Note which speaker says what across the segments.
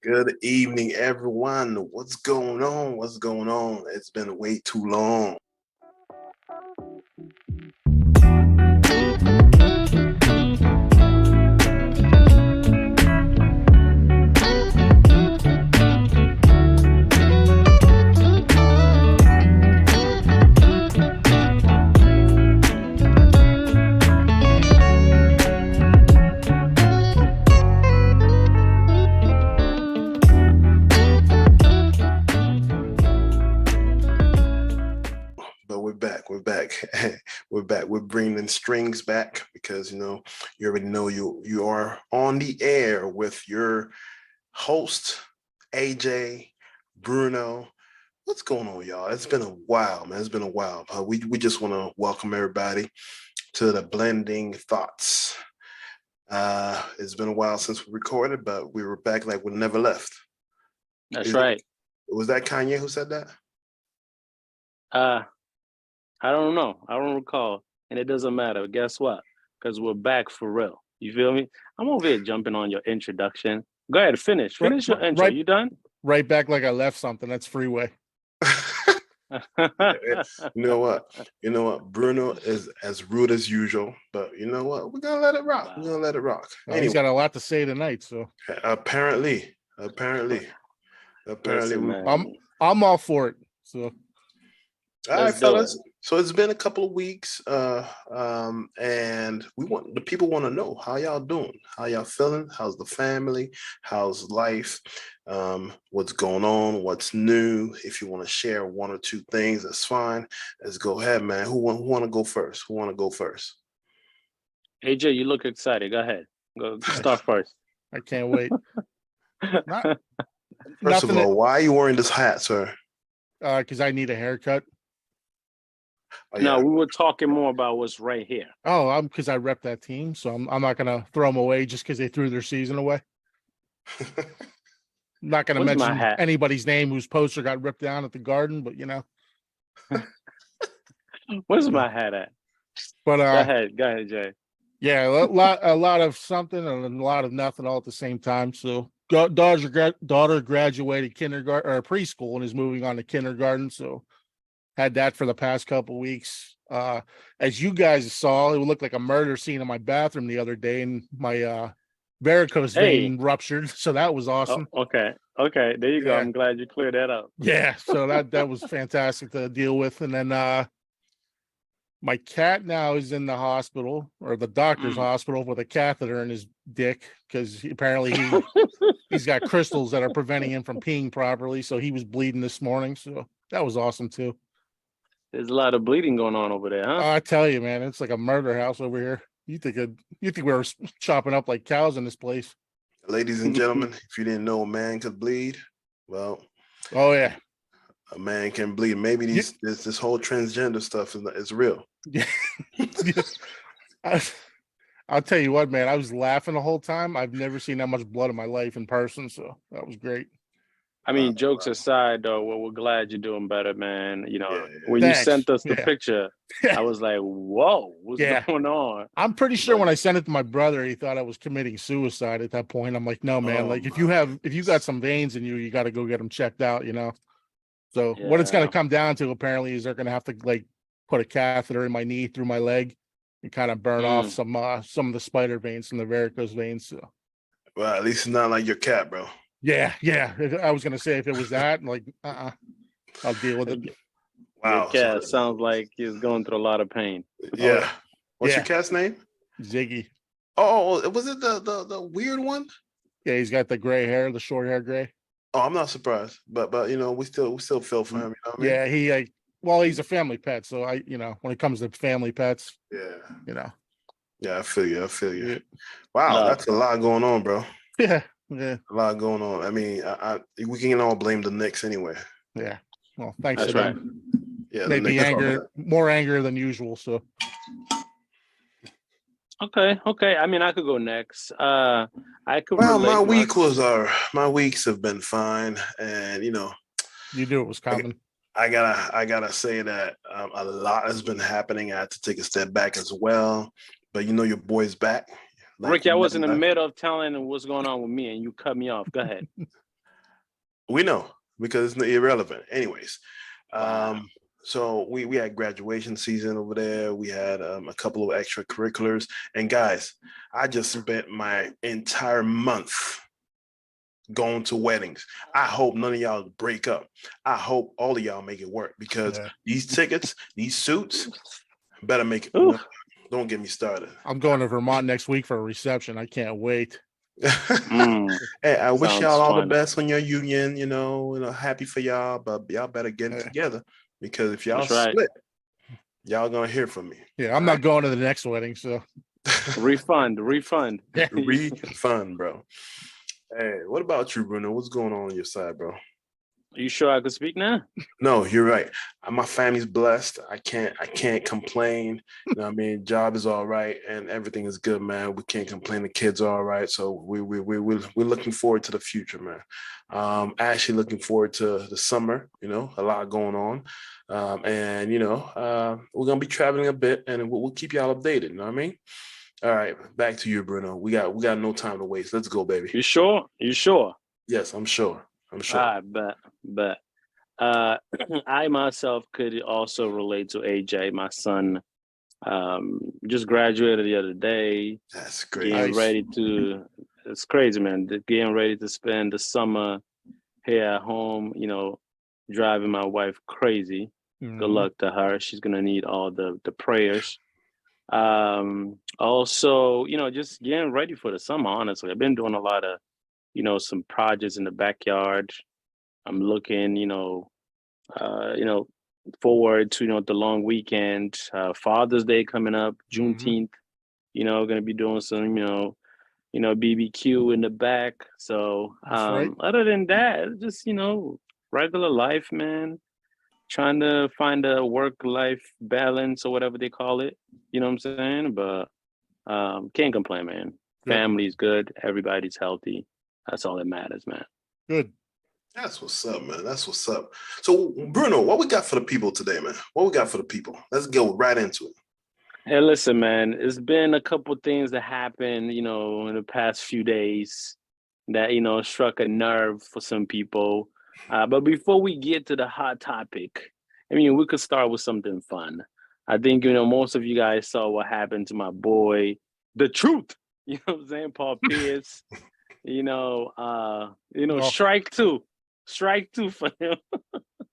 Speaker 1: Good evening, everyone. What's going on? What's going on? It's been way too long. But we're back. We're back. We're back. We're bringing strings back because you already know you are on the air with your host AJ Bruno. What's going on, y'all? It's been a while, man. It's been a while. We just want to welcome everybody to the Blending Thoughts. It's been a while since we recorded, but we were back like we never left.
Speaker 2: That's right.
Speaker 1: Was that Kanye who said that?
Speaker 2: I don't know. I don't recall. And it doesn't matter. Guess what? Because we're back for real. You feel me? I'm over here jumping on your introduction. Go ahead, finish your intro. You done?
Speaker 3: Right back like I left something. That's freeway.
Speaker 1: You know what? Bruno is as rude as usual, but you know what? We're gonna let it rock. We're gonna let it rock.
Speaker 3: Well, anyway, he's got a lot to say tonight, so
Speaker 1: apparently,
Speaker 3: listen, I'm all for it. So,
Speaker 1: all right, fellas. So it's been a couple of weeks, and the people want to know how y'all doing, how y'all feeling, how's the family, how's life, what's going on, what's new. If you want to share one or two things, that's fine. Let's go ahead, man. Who want to go first? Who want to go first?
Speaker 2: AJ, you look excited. Go ahead. Go start first.
Speaker 3: I can't wait.
Speaker 1: First of all, why are you wearing this hat, sir?
Speaker 3: Because I need a haircut.
Speaker 1: Oh,
Speaker 2: no, we were talking more about what's right here.
Speaker 3: Oh, because I rep that team, so I'm not gonna throw them away just because they threw their season away. I'm not gonna mention anybody's name whose poster got ripped down at the Garden, but
Speaker 2: Where's my hat at?
Speaker 3: But
Speaker 2: go ahead, Jay.
Speaker 3: Yeah, a lot of something and a lot of nothing all at the same time. So daughter graduated kindergarten or preschool and is moving on to kindergarten. So had that for the past couple of weeks. As you guys saw, it would look like a murder scene in my bathroom the other day, and my varicose vein ruptured. So that was awesome.
Speaker 2: Oh, okay. There you go. I'm glad you cleared that up.
Speaker 3: Yeah. So that was fantastic to deal with. And then my cat now is in the hospital or the doctor's hospital with a catheter in his dick because apparently he's got crystals that are preventing him from peeing properly. So he was bleeding this morning. So that was awesome too.
Speaker 2: There's a lot of bleeding going on over there, huh?
Speaker 3: I tell you, man, it's like a murder house over here. You think we were chopping up like cows in this place?
Speaker 1: Ladies and gentlemen, if you didn't know a man could bleed, well,
Speaker 3: oh yeah,
Speaker 1: a man can bleed. Maybe this whole transgender stuff is real.
Speaker 3: Yeah. I'll tell you what, man, I was laughing the whole time. I've never seen that much blood in my life in person, so that was great.
Speaker 2: I mean, jokes aside, though, we're glad you're doing better, man. When you sent us the picture, I was like, whoa, what's going on?
Speaker 3: I'm pretty sure when I sent it to my brother, he thought I was committing suicide at that point. I'm like, no, man, if you got some veins in you got to go get them checked out, So what it's going to come down to, apparently, is they're going to have to put a catheter in my knee through my leg and kind of burn off some of the spider veins from the varicose veins. So.
Speaker 1: Well, at least it's not like your cat, bro.
Speaker 3: Yeah. I was gonna say if it was that, I'll deal with it.
Speaker 2: Wow, your cat sounds like he's going through a lot of pain.
Speaker 1: Yeah. What's your cat's name?
Speaker 3: Ziggy.
Speaker 1: Oh, was it the weird one?
Speaker 3: Yeah, he's got the gray hair, the short hair gray.
Speaker 1: Oh, I'm not surprised, but we still feel for him. You know what I mean?
Speaker 3: Yeah, he's a family pet, so when it comes to family pets,
Speaker 1: yeah, I feel you. Wow, that's a lot going on, bro.
Speaker 3: Yeah.
Speaker 1: A lot going on. I mean, we can all blame the Knicks anyway.
Speaker 3: Yeah. Well, thanks.
Speaker 2: That's right.
Speaker 1: Yeah,
Speaker 3: maybe more anger than usual. So.
Speaker 2: Okay. I mean, I could go next. I could.
Speaker 1: Well, my weeks have been fine, and
Speaker 3: you knew it was coming.
Speaker 1: I gotta say that a lot has been happening. I had to take a step back as well, but your boy's back.
Speaker 2: Ricky, I was in the middle of telling what's going on with me, and you cut me off. Go ahead.
Speaker 1: We know because it's irrelevant. Anyways,
Speaker 2: Wow.
Speaker 1: so we had graduation season over there. We had a couple of extracurriculars. And guys, I just spent my entire month going to weddings. I hope none of y'all break up. I hope all of y'all make it work because
Speaker 3: Yeah.
Speaker 1: these tickets, these suits, better make it.
Speaker 2: Ooh.
Speaker 1: Don't get me started.
Speaker 3: I'm going to Vermont next week for a reception. I can't wait.
Speaker 2: Mm,
Speaker 1: Hey, I wish
Speaker 2: sounds
Speaker 1: y'all all the
Speaker 2: fun.
Speaker 1: best on your union. Happy for y'all, but y'all better get it
Speaker 3: Yeah.
Speaker 1: together because if y'all
Speaker 2: That's right.
Speaker 1: split, y'all gonna hear from me.
Speaker 3: Yeah, I'm not going to the next wedding, so
Speaker 2: Refund.
Speaker 1: Refund, bro. Hey, what about you, Bruno? What's going on your side, bro?
Speaker 2: You sure I could speak now?
Speaker 1: No, you're right. My family's blessed. I can't complain. You know what I mean? Job is all right and everything is good, man. We can't complain. The kids are all right. So we're looking forward to the future, man. Actually looking forward to the summer, a lot going on. And we're gonna be traveling a bit and we'll keep y'all updated, you know what I mean? All right, back to you, Bruno. We got no time to waste. Let's go, baby.
Speaker 2: You sure? You sure?
Speaker 1: Yes, I'm sure. I'm sure.
Speaker 2: I bet. Uh, I myself could also relate to AJ, my son. Just graduated the other day,
Speaker 1: That's great.
Speaker 2: getting
Speaker 3: Nice.
Speaker 2: ready to. It's crazy, man. Getting ready to spend the summer here at home. Driving my wife crazy. Good
Speaker 3: Mhm.
Speaker 2: luck to her. She's gonna need all the prayers. Also, just getting ready for the summer. Honestly, I've been doing a lot of, some projects in the backyard. I'm looking, forward to the long weekend, Father's Day coming up,
Speaker 3: Mhm.
Speaker 2: Juneteenth. Going to be doing some, BBQ in the back. So,
Speaker 3: That's right.
Speaker 2: other than that, just regular life, man. Trying to find a work-life balance or whatever they call it. You know what I'm saying? But can't complain, man.
Speaker 3: Good.
Speaker 2: Family's good. Everybody's healthy. That's all that matters, man.
Speaker 3: Good.
Speaker 1: That's what's up, man. That's what's up. So, Bruno, what we got for the people today, man? What we got for the people? Let's go right into it.
Speaker 2: Hey, listen, man. It's been a couple things that happened, in the past few days that struck a nerve for some people. But before we get to the hot topic, I mean, we could start with something fun. I think most of you guys saw what happened to my boy, the truth. You know what I'm saying? Paul Pierce.
Speaker 3: Well,
Speaker 2: Strike two for him.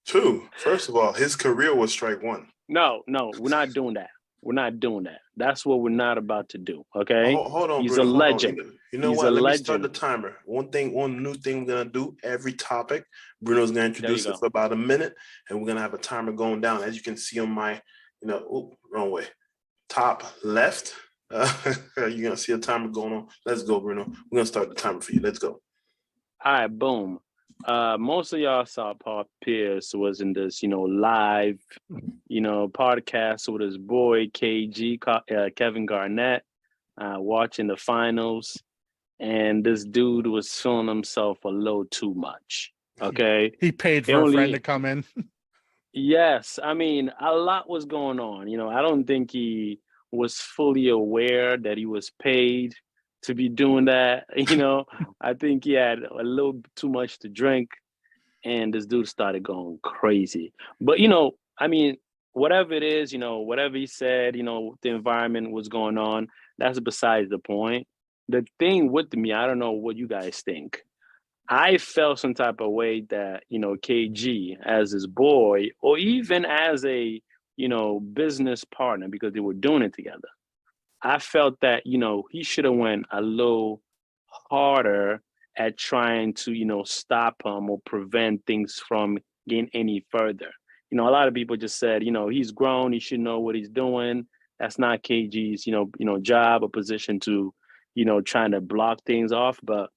Speaker 1: Two, first of all, his career was strike one.
Speaker 2: No, we're not doing that. We're not doing that. That's what we're not about to do. Okay.
Speaker 1: Hold on,
Speaker 2: He's a
Speaker 1: Bruno. Hold on.
Speaker 2: legend.
Speaker 1: You know
Speaker 2: He's a
Speaker 1: what? Let me start the
Speaker 2: legend.
Speaker 1: timer. One new thing we're gonna do every topic. Bruno's gonna
Speaker 2: There you
Speaker 1: introduce it
Speaker 2: go.
Speaker 1: for about a minute, and we're gonna have a timer going down. As you can see on my, wrong way, top left. You're gonna see a timer going on. Let's go, Bruno. We're gonna start the timer for you. Let's go.
Speaker 2: All right, boom. Most of y'all saw Paul Pierce was in this, live, podcast with his boy KG, Kevin Garnett, watching the finals, and this dude was feeling himself a little too much. Okay,
Speaker 3: he paid
Speaker 2: They
Speaker 3: for a
Speaker 2: only-
Speaker 3: friend to come in.
Speaker 2: Yes, I mean a lot was going on. I don't think he was fully aware that he was paid to be doing that. I think he had a little too much to drink, and this dude started going crazy. But I mean, whatever it is, whatever he said, the environment was going on. That's besides the point. The thing with me, I don't know what you guys think. I felt some type of way that, KG as his boy, or even as a, business partner, because they were doing it together. I felt that, he should have went a little harder at trying to, stop him or prevent things from getting any further. A lot of people just said, he's grown, he should know what he's doing. That's not KG's, job or position to, trying to block things off. But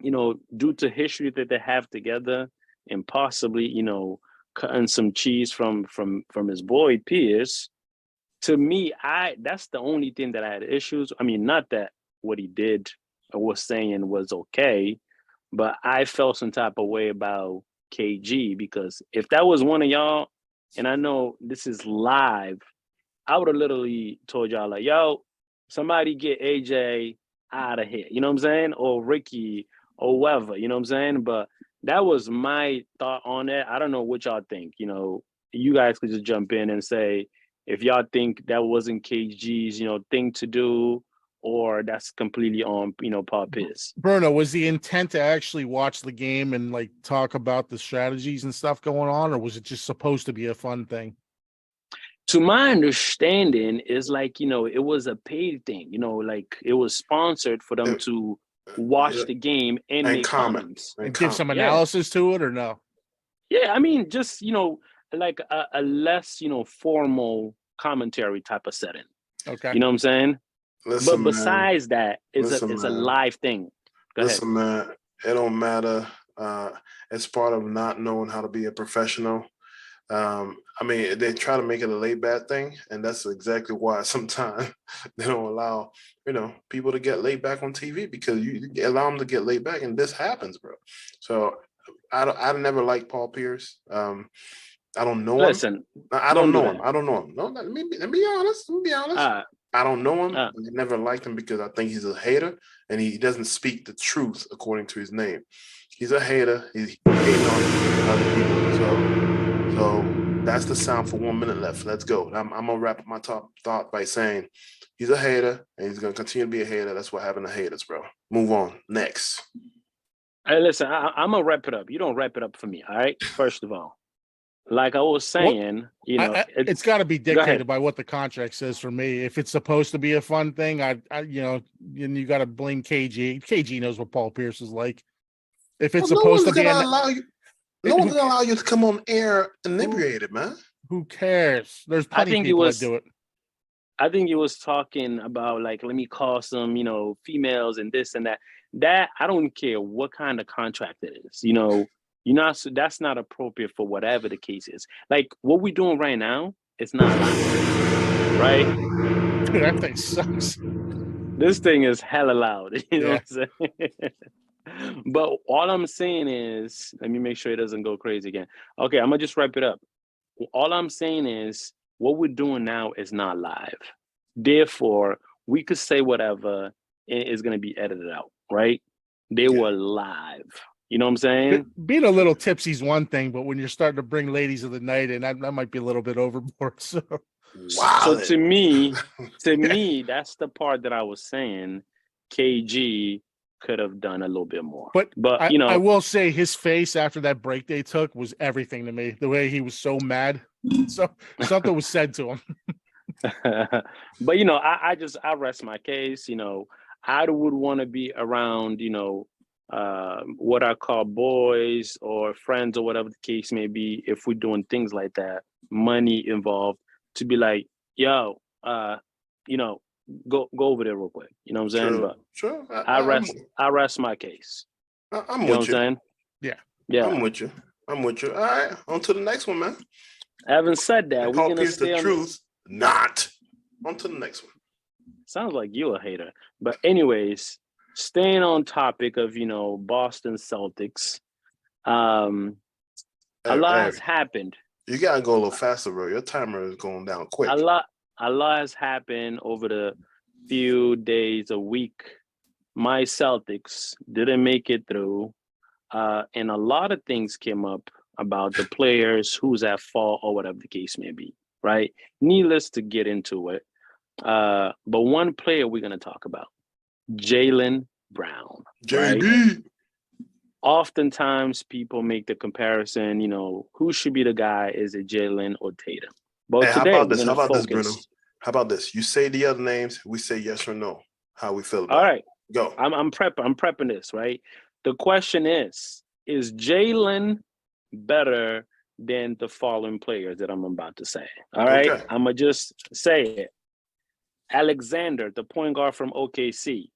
Speaker 2: due to history that they have together and possibly, cutting some cheese from his boy Pierce, to me, that's the only thing that I had issues. I mean, not that what he did or was saying was okay, but I felt some type of way about KG because if that was one of y'all, and I know this is live, I would have literally told y'all like, yo, somebody get AJ out of here. You know what I'm saying? Or Ricky or whoever, you know what I'm saying? But that was my thought on it. I don't know what y'all think. You know, you guys could just jump in and say if y'all think that wasn't KG's, you know, thing to do, or that's completely on, you know, Paul Pierce.
Speaker 3: Bruno, was the intent to actually watch the game and like talk about the strategies and stuff going on, or was it just supposed to be a fun thing?
Speaker 2: To my understanding, is like, you know, it was a paid thing. You know, like it was sponsored for them to watch
Speaker 1: Yeah.
Speaker 2: the game and
Speaker 1: And
Speaker 2: make
Speaker 1: comment.
Speaker 2: comments.
Speaker 3: And give some
Speaker 2: Yeah.
Speaker 3: analysis to it, or no?
Speaker 2: Yeah, I mean, just, you know, like a less, you know, formal commentary type of setting.
Speaker 3: Okay.
Speaker 2: You know what I'm saying?
Speaker 1: Listen,
Speaker 2: But besides that,
Speaker 1: Listen,
Speaker 2: it's a
Speaker 1: man.
Speaker 2: live thing. Go ahead.
Speaker 1: Listen, man, it don't matter. It's part of not knowing how to be a professional. I mean, they try to make it a laid back thing, and that's exactly why sometimes they don't allow, you know, people to get laid back on TV, because you allow them to get laid back, and this happens, bro. So I never liked Paul Pierce. I don't know him.
Speaker 2: Listen,
Speaker 1: I don't
Speaker 2: don't do
Speaker 1: know him.
Speaker 2: that.
Speaker 1: I don't know him. No, let me be honest. Let me be honest. I don't know him.
Speaker 2: uh,
Speaker 1: I never liked him because I think he's a hater and he doesn't speak the truth according to his name. He's a hater. He's hating on other people. So that's the sound for 1 minute left. Let's go. I'm gonna wrap up my top thought by saying he's a hater and he's gonna continue to be a hater. That's what happened to haters, bro. Move on. Next.
Speaker 2: hey, listen, I'm gonna wrap it up. You don't wrap it up for me, all right? First of all, like I was saying, you know,
Speaker 3: it's got to be
Speaker 2: Go ahead.
Speaker 3: dictated by what the contract says for me. If it's supposed to be a fun thing, I you know, and you got to blame KG. KG knows what Paul Pierce is like. If it's supposed to be,
Speaker 1: no one's gonna allow you to come on air inebriated, man.
Speaker 3: Who cares? There's
Speaker 2: I
Speaker 3: plenty of
Speaker 2: think it
Speaker 3: people
Speaker 2: was.
Speaker 3: that do it.
Speaker 2: I think he was talking about like, let me call some, you know, females and this and that. That I don't care what kind of contract it is. You know, you're not. That's not appropriate for whatever the case is. Like what we're doing right now, it's not loud, right?
Speaker 3: Dude, that thing sucks.
Speaker 2: This thing is hella loud. You know
Speaker 3: Yeah.
Speaker 2: what I'm saying? But all I'm saying is, let me make sure it doesn't go crazy again. Okay, I'm gonna just wrap it up. All I'm saying is, what we're doing now is not live. Therefore, we could say whatever and it's gonna be edited out, right? They were live. You know what I'm saying?
Speaker 3: Being a little tipsy is one thing, but when you're starting to bring ladies of the night in, that might be a little bit overboard. So
Speaker 1: Wow.
Speaker 2: So to me, that's the part that I was saying. KG could have done a little bit more.
Speaker 3: But
Speaker 2: you know,
Speaker 3: I will say his face after that break they took was everything to me. The way he was so mad. So something was said to him.
Speaker 2: but you know, I rest my case. You know, I would want to be around, you know, what I call boys or friends or whatever the case may be. If we're doing things like that, money involved, to be like, yo, you know, go over there real quick. You know what I'm saying? But
Speaker 1: Sure.
Speaker 2: I rest my case.
Speaker 1: I'm
Speaker 2: You know what I'm
Speaker 1: with you.
Speaker 2: saying?
Speaker 3: Yeah.
Speaker 1: I'm with you. All right, on to the next one, man.
Speaker 2: Having said that, we're
Speaker 1: Paul
Speaker 2: gonna
Speaker 1: Pierce,
Speaker 2: stay
Speaker 1: the
Speaker 2: on.
Speaker 1: truth, not. On to the next one.
Speaker 2: Sounds like you a hater. But anyways, staying on topic of, you know, Boston Celtics, a lot has happened.
Speaker 1: You gotta go a little faster, bro. Your timer is going down quick.
Speaker 2: A lot has happened over the few days, a week. My Celtics didn't make it through. And a lot of things came up about the players, who's at fault or whatever the case may be, right? Needless to get into it. But one player we're going to talk about, Jaylen Brown.
Speaker 1: JB.
Speaker 2: Right? Oftentimes people make the comparison, you know, who should be the guy? Is it Jaylen or Tatum? But
Speaker 1: Hey,
Speaker 2: today,
Speaker 1: how about this?
Speaker 2: we're
Speaker 1: How
Speaker 2: going
Speaker 1: about
Speaker 2: to
Speaker 1: this, Bruno?
Speaker 2: focus.
Speaker 1: How about this? You say the other names, we say yes or no. How we feel about
Speaker 2: All right.
Speaker 1: it. Go.
Speaker 2: I'm prepping this, right? The question is Jaylen better than the following players that I'm about to say? All right.
Speaker 1: Okay.
Speaker 2: I'm going to just say it. Alexander, the point guard from OKC.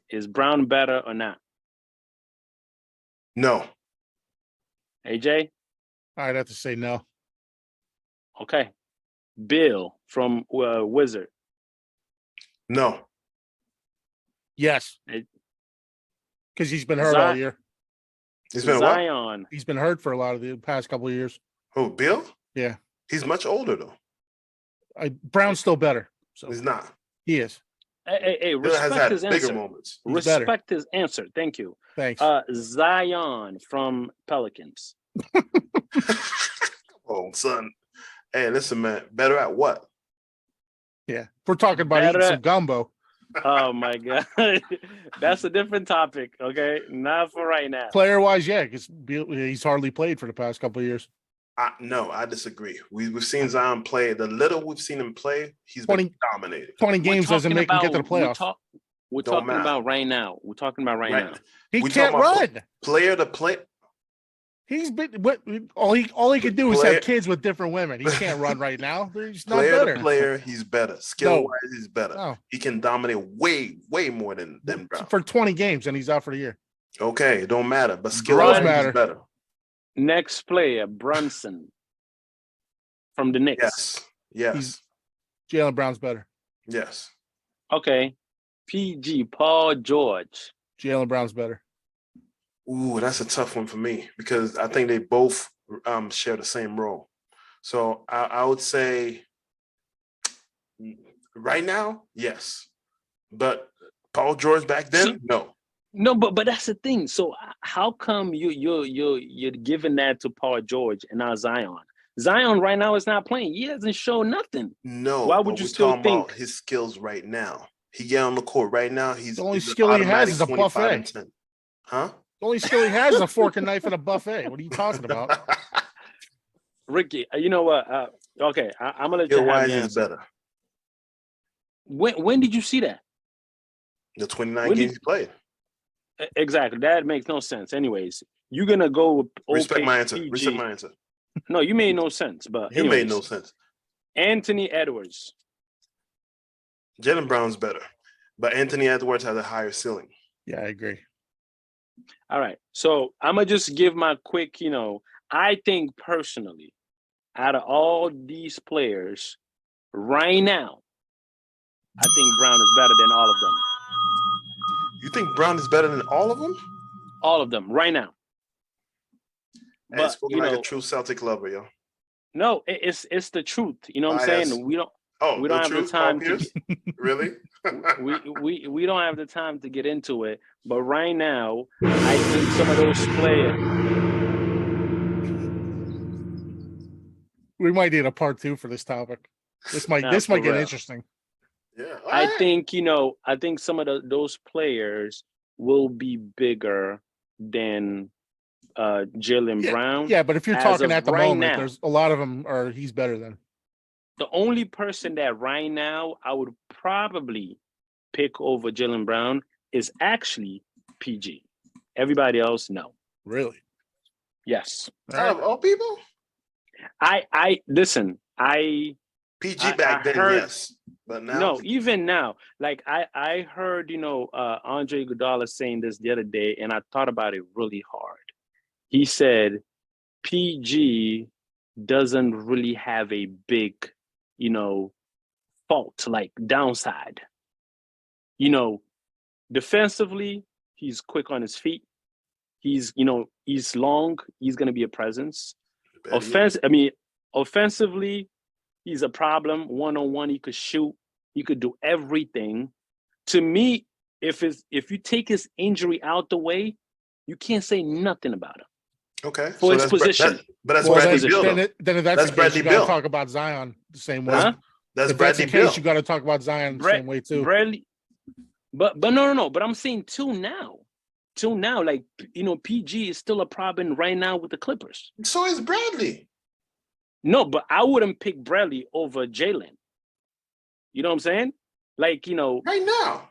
Speaker 2: Is Brown better or not?
Speaker 1: No.
Speaker 2: AJ?
Speaker 3: I'd have to say no.
Speaker 2: Okay. Bill from Wizard.
Speaker 1: No.
Speaker 3: Yes. Because he's been hurt all year.
Speaker 1: He's been
Speaker 2: Zion.
Speaker 1: what?
Speaker 3: He's been hurt for a lot of the past couple of years.
Speaker 1: Oh, Bill?
Speaker 3: Yeah.
Speaker 1: He's much older though.
Speaker 3: Brown's still better. So
Speaker 1: He's not.
Speaker 3: he is.
Speaker 2: Hey,
Speaker 1: Dillon has
Speaker 2: respect
Speaker 1: had
Speaker 2: his
Speaker 1: bigger
Speaker 2: answer.
Speaker 1: moments.
Speaker 3: He's better.
Speaker 2: Respect his answer. Thank you.
Speaker 3: Thanks.
Speaker 2: Zion from Pelicans.
Speaker 1: Oh, son. Hey, listen, man. Better at what?
Speaker 3: Yeah, we're talking about eating
Speaker 2: better-
Speaker 3: some gumbo.
Speaker 2: Oh my god, that's a different topic. Okay, not for right now.
Speaker 3: Player wise, yeah, because he's hardly played for the past couple of years.
Speaker 1: No, I disagree. We've seen Zion play. The little we've seen him play, he's been
Speaker 3: 20
Speaker 1: dominating.
Speaker 3: 20
Speaker 2: We're
Speaker 3: games doesn't
Speaker 2: talking
Speaker 3: make him get to the
Speaker 2: about-
Speaker 3: playoffs.
Speaker 2: We're
Speaker 1: Don't
Speaker 2: talking
Speaker 1: matter.
Speaker 2: about right now. We're talking about right now.
Speaker 3: He
Speaker 1: we
Speaker 3: can't
Speaker 1: talking about
Speaker 3: run.
Speaker 1: Player to play.
Speaker 3: He's been all he can do is
Speaker 1: Player-
Speaker 3: have kids with different women. He can't run right now. He's not
Speaker 1: Player
Speaker 3: better.
Speaker 1: to player, he's better. Skill wise, he's better.
Speaker 3: No,
Speaker 1: He can dominate way more than Brown.
Speaker 3: for 20 games and he's out for the year.
Speaker 1: Okay, it don't matter. But skill
Speaker 2: Does
Speaker 1: wise,
Speaker 3: matter.
Speaker 1: he's better.
Speaker 2: Next player, Brunson from the Knicks.
Speaker 1: Yes.
Speaker 3: Jaylen Brown's better.
Speaker 1: Yes.
Speaker 2: Okay, PG, Paul George.
Speaker 3: Jaylen Brown's better.
Speaker 1: Ooh, that's a tough one for me because I think they both share the same role. So I would say right now, yes. But Paul George back then, no.
Speaker 2: No, but that's the thing. So how come you're giving that to Paul George and not Zion? Zion right now is not playing. He hasn't shown nothing.
Speaker 1: No.
Speaker 2: Why would
Speaker 1: but
Speaker 2: you
Speaker 1: we're
Speaker 2: still
Speaker 1: talking
Speaker 2: think-
Speaker 1: about his skills right now? He get on the court right now. He's
Speaker 3: The only
Speaker 1: he's an
Speaker 3: skill he has is a
Speaker 1: automatic 25
Speaker 3: buffet.
Speaker 1: and 10. Huh?
Speaker 3: The only skill he has is a fork and knife and a buffet. What are you talking about?
Speaker 2: Ricky, you know what? Okay, I'm gonna let you
Speaker 1: Skill
Speaker 2: have
Speaker 1: wise
Speaker 2: the
Speaker 1: is
Speaker 2: answer.
Speaker 1: better.
Speaker 2: When did you see that?
Speaker 1: The 29
Speaker 2: When did-
Speaker 1: games he played.
Speaker 2: Exactly. That makes no sense. Anyways, you're gonna go with
Speaker 1: Respect my answer.
Speaker 2: OKG.
Speaker 1: Respect my answer.
Speaker 2: No, you made no sense. But
Speaker 1: You made no
Speaker 2: anyways,
Speaker 1: sense.
Speaker 2: Anthony Edwards.
Speaker 1: Jaylen Brown's better, but Anthony Edwards has a higher ceiling.
Speaker 3: Yeah, I agree.
Speaker 2: All right. So I'm gonna just give my quick, I think personally, out of all these players right now, I think Brown is better than all of them.
Speaker 1: You think Brown is better than all of them?
Speaker 2: All of them right now.
Speaker 1: Hey,
Speaker 2: But
Speaker 1: spoken like a true Celtic lover, yo.
Speaker 2: no, it's the truth. You know what I'm
Speaker 1: Bias.
Speaker 2: saying? We don't
Speaker 1: Oh,
Speaker 2: We don't have the
Speaker 1: truth, Paul
Speaker 2: time to
Speaker 1: Pierce? Really?
Speaker 2: we don't have the time to get into it. But right now, I think some of those players.
Speaker 3: We might need a part 2 for this topic. This might
Speaker 2: Nah,
Speaker 3: get
Speaker 2: for real.
Speaker 3: interesting.
Speaker 1: Yeah.
Speaker 2: I
Speaker 1: alright.
Speaker 2: think I think some of those players will be bigger than Jaylen Brown.
Speaker 3: Yeah, but if you're
Speaker 2: As
Speaker 3: talking
Speaker 2: of
Speaker 3: at the
Speaker 2: right
Speaker 3: moment,
Speaker 2: now.
Speaker 3: there's a lot of them are he's better than.
Speaker 2: The only person that right now I would probably pick over Jaylen Brown is actually PG. Everybody else, no.
Speaker 3: Really?
Speaker 2: Yes.
Speaker 1: Out of all people?
Speaker 2: I listen,
Speaker 1: PG
Speaker 2: I
Speaker 1: back then,
Speaker 2: heard-
Speaker 1: yes. But now,
Speaker 2: no, even now, like I heard, Andre Iguodala saying this the other day, and I thought about it really hard. He said PG doesn't really have a big, fault, like downside. Defensively, he's quick on his feet. He's long. He's gonna be a presence. Offensively, he's a problem. One-on-one, he could shoot. He could do everything. To me, if you take his injury out the way, you can't say nothing about him.
Speaker 1: okay.
Speaker 2: for his
Speaker 1: that's Bra-
Speaker 2: position.
Speaker 1: but that's
Speaker 3: Well,
Speaker 1: Bradley
Speaker 2: then-
Speaker 1: Beal.
Speaker 3: then,
Speaker 1: though.
Speaker 3: if that's
Speaker 1: That's
Speaker 3: the case,
Speaker 1: Bradley
Speaker 3: you got to
Speaker 1: Beal.
Speaker 3: talk about Zion the same way.
Speaker 2: Huh?
Speaker 1: That's
Speaker 3: If that's
Speaker 1: Bradley
Speaker 3: the
Speaker 1: Beal.
Speaker 3: case, you got to talk about Zion the same way too.
Speaker 2: Bradley, but no. But I'm saying till now, like PG is still a problem right now with the Clippers.
Speaker 1: So is Bradley.
Speaker 2: No, but I wouldn't pick Bradley over Jaylen. You know what I'm saying? Like
Speaker 1: Right now.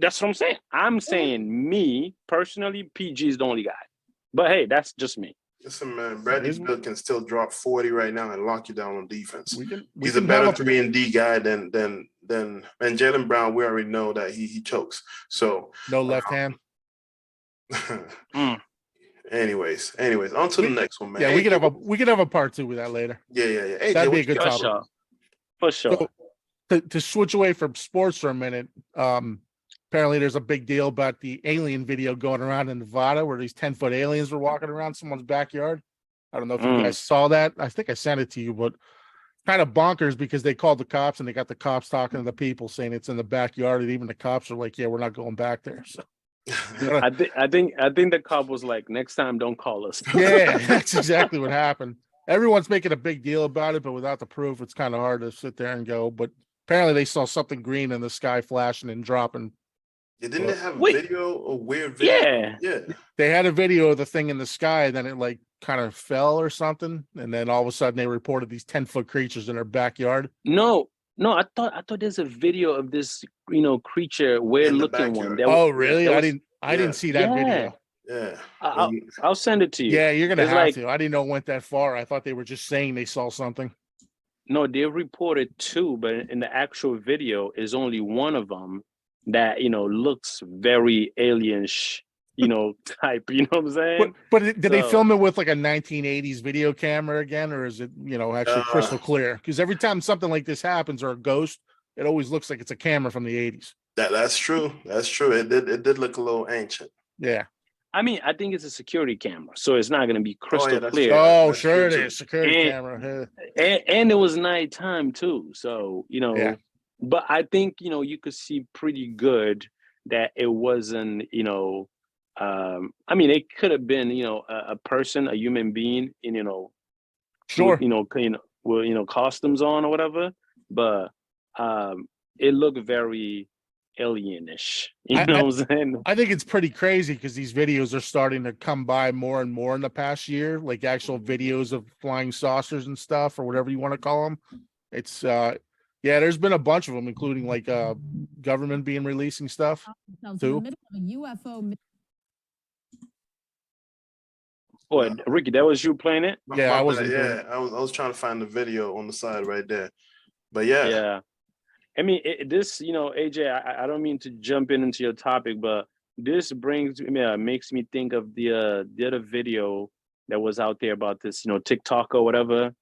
Speaker 2: that's what I'm saying. I'm saying me personally, PG is the only guy. But hey, that's just me.
Speaker 1: Listen, man, Bradley
Speaker 3: Isn't-
Speaker 1: Beal can still drop 40 right now and lock you down on defense.
Speaker 3: We
Speaker 1: He's a
Speaker 3: can
Speaker 1: better
Speaker 3: have
Speaker 1: 3-and-D guy than and Jaylen Brown, we already know that he chokes. So
Speaker 3: no left hand.
Speaker 1: anyways, on to the next one, man.
Speaker 3: Yeah,
Speaker 1: Hey,
Speaker 3: we could have a part 2 with that later.
Speaker 1: Yeah. Hey,
Speaker 3: That'd
Speaker 1: Jay,
Speaker 3: be a good
Speaker 2: For
Speaker 3: topic.
Speaker 2: sure. For sure.
Speaker 3: So, to switch away from sports for a minute, apparently there's a big deal about the alien video going around in Nevada where these 10-foot aliens were walking around someone's backyard. I don't know if you guys saw that. I think I sent it to you, but kind of bonkers because they called the cops and they got the cops talking to the people saying it's in the backyard, and even the cops are like, "Yeah, we're not going back there." So
Speaker 2: I think the cop was like, next time don't call us.
Speaker 3: yeah, that's exactly what happened. Everyone's making a big deal about it, but without the proof, it's kind of hard to sit there and go. But apparently, they saw something green in the sky flashing and dropping.
Speaker 1: Didn't they have a
Speaker 2: Wait.
Speaker 1: video, a weird video?
Speaker 2: Yeah.
Speaker 1: Yeah.
Speaker 3: They had a video of the thing in the sky, and then it like kind of fell or something, and then all of a sudden they reported these 10-foot creatures in their backyard.
Speaker 2: No, I thought there's a video of this, creature, weird
Speaker 1: In the
Speaker 2: looking one.
Speaker 1: backyard.
Speaker 2: That
Speaker 3: Oh,
Speaker 2: was-
Speaker 3: really?
Speaker 2: that
Speaker 3: I
Speaker 2: was-
Speaker 3: didn't. I
Speaker 1: yeah.
Speaker 3: didn't see that
Speaker 2: Yeah.
Speaker 3: video.
Speaker 1: Yeah.
Speaker 2: I'll,
Speaker 1: And-
Speaker 2: I'll send it to you.
Speaker 3: Yeah, you're gonna
Speaker 2: It's
Speaker 3: have
Speaker 2: like-
Speaker 3: to. I didn't know it went that far. I thought they were just saying they saw something.
Speaker 2: No, they reported two, but in the actual video is only one of them that looks very alienish, type. You know what I'm saying?
Speaker 3: But did they
Speaker 2: So-
Speaker 3: film it with like a 1980s video camera again, or is it actually crystal clear? Because every time something like this happens or a ghost, it always looks like it's a camera from the 80s.
Speaker 1: that's true. That's true. It did look a little ancient.
Speaker 3: Yeah.
Speaker 2: I mean, I think it's a security camera, so it's not going to be crystal
Speaker 1: that's
Speaker 2: clear.
Speaker 1: true.
Speaker 3: Oh,
Speaker 1: that's
Speaker 3: sure
Speaker 1: true,
Speaker 3: it
Speaker 1: too.
Speaker 3: is. Security
Speaker 2: And-
Speaker 3: camera.
Speaker 2: And it was nighttime too, so
Speaker 3: Yeah.
Speaker 2: But I think you could see pretty good that it wasn't. I mean, it could have been a person, a human being, in
Speaker 3: Sure.
Speaker 2: with costumes on or whatever, but it looked very alienish. You
Speaker 3: I-
Speaker 2: know what I'm saying?
Speaker 3: I think it's pretty crazy because these videos are starting to come by more and more in the past year, like actual videos of flying saucers and stuff, or whatever you want to call them. It's yeah, there's been a bunch of them, including like government being releasing stuff.
Speaker 4: themselves
Speaker 3: Two.
Speaker 4: in the middle of a UFO.
Speaker 2: Boy, Ricky, that was you playing it?
Speaker 3: Yeah, I
Speaker 1: My
Speaker 3: wasn't
Speaker 1: bad.
Speaker 3: doing
Speaker 1: Yeah, I was trying to find the video on the side right there. But yeah.
Speaker 2: Yeah. I mean, this, AJ, I don't mean to jump into your topic, but this makes me think of the other video that was out there about this, TikTok or whatever,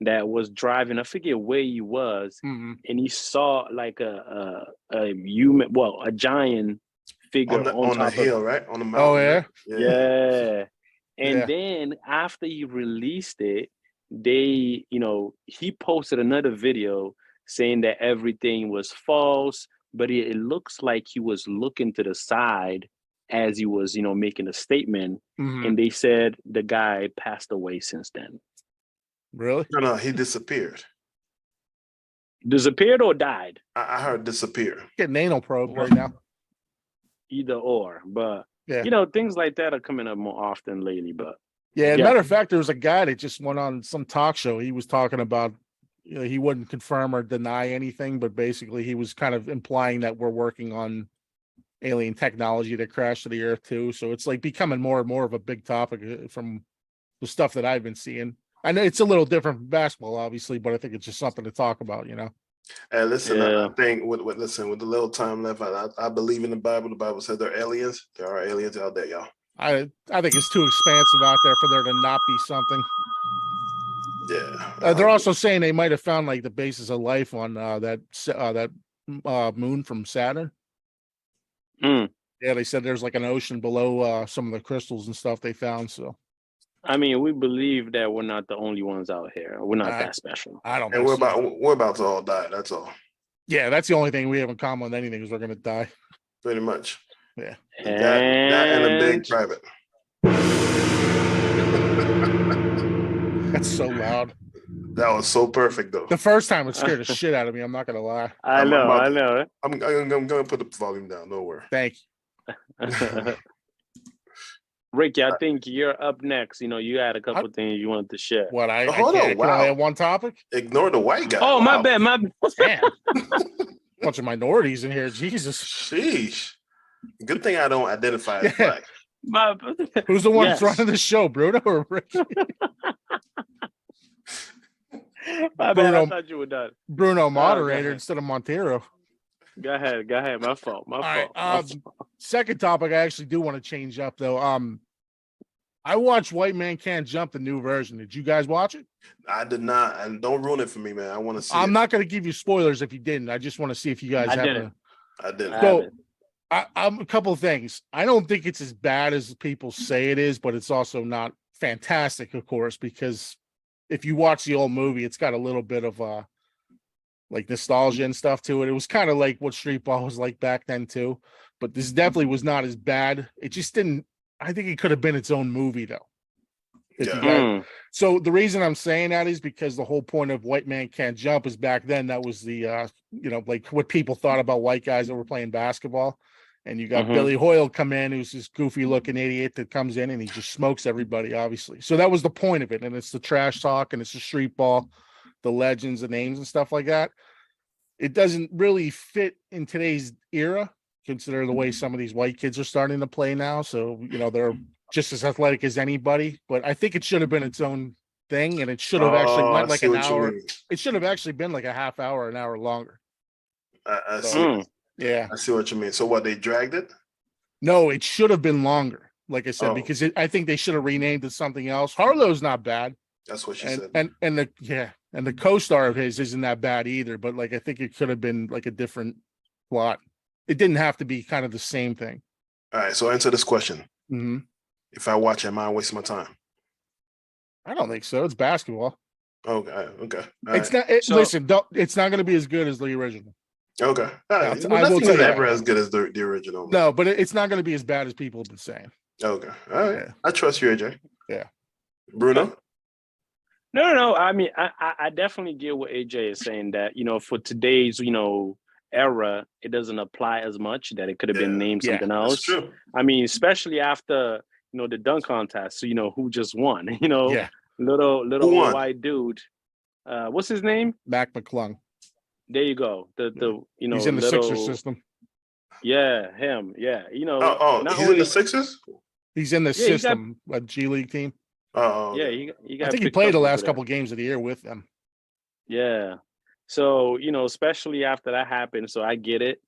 Speaker 2: that was driving. I forget where he was,
Speaker 3: Mhm.
Speaker 2: and he saw like a human, well, a giant figure
Speaker 1: on the
Speaker 2: top
Speaker 1: hill,
Speaker 2: of,
Speaker 1: right? On the mountain.
Speaker 3: Oh, yeah?
Speaker 1: right?
Speaker 2: yeah. And
Speaker 3: Yeah.
Speaker 2: then after he released it, he posted another video saying that everything was false, but it looks like he was looking to the side as he was, making a statement.
Speaker 3: Mhm.
Speaker 2: And they said the guy passed away since then.
Speaker 3: Really?
Speaker 1: No, he disappeared.
Speaker 2: Disappeared or died,
Speaker 1: I heard disappear.
Speaker 3: Getting anal probe right now.
Speaker 2: either or. But
Speaker 3: Yeah.
Speaker 2: things like that are coming up more often lately. But
Speaker 3: Yeah, as a
Speaker 2: Yeah.
Speaker 3: matter of fact, there was a guy that just went on some talk show. He was talking about, he wouldn't confirm or deny anything, but basically he was kind of implying that we're working on alien technology to crash to the earth too. So it's like becoming more and more of a big topic from the stuff that I've been seeing. I know it's a little different from basketball, obviously, but I think it's just something to talk about,
Speaker 1: Hey, listen,
Speaker 2: Yeah.
Speaker 1: I think with the little time left, I believe in the Bible. The Bible said there are aliens. There are aliens out there, y'all.
Speaker 3: I think it's too expansive out there for there to not be something.
Speaker 1: Yeah.
Speaker 3: They're also saying they might have found like the basis of life on that moon from Saturn.
Speaker 2: mm,
Speaker 3: Yeah, they said there's like an ocean below some of the crystals and stuff they found. So
Speaker 2: I mean, we believe that we're not the only ones out here. We're not
Speaker 3: Uh,
Speaker 2: that special.
Speaker 3: I don't.
Speaker 1: and
Speaker 3: think so.
Speaker 1: we're about to all die. That's all.
Speaker 3: Yeah, that's the only thing we have in common with anything is we're gonna die.
Speaker 1: Pretty much.
Speaker 3: Yeah.
Speaker 1: That and a big
Speaker 2: And
Speaker 1: private.
Speaker 3: That's so loud.
Speaker 1: That was so perfect, though.
Speaker 3: The first time it scared the shit out of me. I'm not gonna lie.
Speaker 2: I
Speaker 1: I'm
Speaker 2: know,
Speaker 1: about
Speaker 2: I
Speaker 1: to-
Speaker 2: know.
Speaker 1: I'm gonna put the volume down. Don't worry.
Speaker 3: Thank
Speaker 2: Ricky, I think you're up next. You had a couple things you wanted to share.
Speaker 3: you. What I
Speaker 1: Hold
Speaker 3: can't,
Speaker 1: on,
Speaker 3: can I only
Speaker 1: wow.
Speaker 3: have one topic?
Speaker 1: Ignore the white guy.
Speaker 2: Oh, my
Speaker 1: Wow.
Speaker 2: bad, my
Speaker 3: Damn. Bunch of minorities in here. Jesus.
Speaker 1: Sheesh. Good thing I don't identify as
Speaker 3: Yeah.
Speaker 1: black.
Speaker 2: my
Speaker 3: Who's the one
Speaker 2: Yes.
Speaker 3: running the show, Bruno or Ricky?
Speaker 2: my bad. I
Speaker 3: Bruno-
Speaker 2: thought you were done.
Speaker 3: Bruno moderator
Speaker 2: ahead.
Speaker 3: instead of Montero.
Speaker 2: Go ahead. My fault. My
Speaker 3: All right,
Speaker 2: fault.
Speaker 3: Second topic, I actually do want to change up though. I watched White Man Can't Jump, the new version. Did you guys watch it?
Speaker 1: I did not, and don't ruin it for me, man. I want to see.
Speaker 3: I'm
Speaker 1: it.
Speaker 3: not going to give you spoilers if you didn't. I just want to see if you guys
Speaker 2: I
Speaker 3: have
Speaker 2: didn't.
Speaker 1: I didn't.
Speaker 2: I
Speaker 3: So-
Speaker 2: haven't.
Speaker 3: I'm a couple of things. I don't think it's as bad as people say it is, but it's also not fantastic, of course, because if you watch the old movie, it's got a little bit of like nostalgia and stuff to it. It was kind of like what street ball was like back then too, but this definitely was not as bad. It just didn't. I think it could have been its own movie though. If you
Speaker 1: Yeah.
Speaker 3: guys, so the reason I'm saying that is because the whole point of White Man Can't Jump is back then that was the like what people thought about white guys that were playing basketball. And you got
Speaker 2: Mhm.
Speaker 3: Billy Hoyle come in, who's this goofy looking idiot that comes in and he just smokes everybody, obviously. So that was the point of it. And it's the trash talk and it's the street ball, the legends, the names and stuff like that. It doesn't really fit in today's era, consider the way some of these white kids are starting to play now. So, they're just as athletic as anybody, but I think it should have been its own thing and it should have actually
Speaker 1: Oh, I
Speaker 3: went like
Speaker 1: see
Speaker 3: an
Speaker 1: what you
Speaker 3: hour.
Speaker 1: mean.
Speaker 3: It should have actually been like a half hour, an hour longer.
Speaker 1: I
Speaker 3: So,
Speaker 1: see.
Speaker 2: Mm.
Speaker 3: yeah.
Speaker 1: I see what you mean. So what, they dragged it?
Speaker 3: No, it should have been longer. Like I said,
Speaker 1: Oh.
Speaker 3: because I think they should have renamed it something else. Harlow's not bad.
Speaker 1: That's what she
Speaker 3: And
Speaker 1: said.
Speaker 3: and the co-star of his isn't that bad either, but like I think it could have been like a different plot. It didn't have to be kind of the same thing.
Speaker 1: All right. So answer this question.
Speaker 3: Mhm.
Speaker 1: If I watch it, am I wasting my time?
Speaker 3: I don't think so. It's basketball.
Speaker 1: Okay. Okay. All
Speaker 3: It's
Speaker 1: right.
Speaker 3: not.
Speaker 2: So-
Speaker 3: Listen, it's not going to be as good as the original.
Speaker 1: Okay. All right.
Speaker 3: Yeah,
Speaker 1: Well,
Speaker 3: I will
Speaker 1: nothing
Speaker 3: tell
Speaker 1: is
Speaker 3: you
Speaker 1: ever
Speaker 3: that.
Speaker 1: as good as the original.
Speaker 3: No, but it's not going to be as bad as people have been saying.
Speaker 1: Okay. All right.
Speaker 3: Yeah.
Speaker 1: I trust you, AJ.
Speaker 3: Yeah.
Speaker 1: Bruno?
Speaker 2: No. I mean, I definitely get what AJ is saying that, for today's, era, it doesn't apply as much, that it could have been
Speaker 1: Yeah.
Speaker 2: named
Speaker 3: Yeah,
Speaker 2: something
Speaker 1: That's
Speaker 2: else.
Speaker 1: true.
Speaker 2: I mean, especially after, the dunk contest. So, who just won,
Speaker 3: Yeah,
Speaker 2: little
Speaker 1: Who won?
Speaker 2: white dude. What's his name?
Speaker 3: Mac McClung.
Speaker 2: There you go. The
Speaker 3: He's in the
Speaker 2: little,
Speaker 3: Sixer system.
Speaker 2: Yeah, him. Yeah.
Speaker 1: Oh,
Speaker 2: not
Speaker 1: he's in
Speaker 2: only,
Speaker 1: the Sixers?
Speaker 3: He's in the
Speaker 2: Yeah, he got-
Speaker 3: system, a G League team.
Speaker 1: Oh,
Speaker 2: yeah,
Speaker 1: okay.
Speaker 2: he got
Speaker 3: I think he
Speaker 2: picked
Speaker 3: played
Speaker 2: up
Speaker 3: the
Speaker 2: over
Speaker 3: last
Speaker 2: there.
Speaker 3: couple games of the year with them.
Speaker 2: Yeah. So, especially after that happened, so I get it.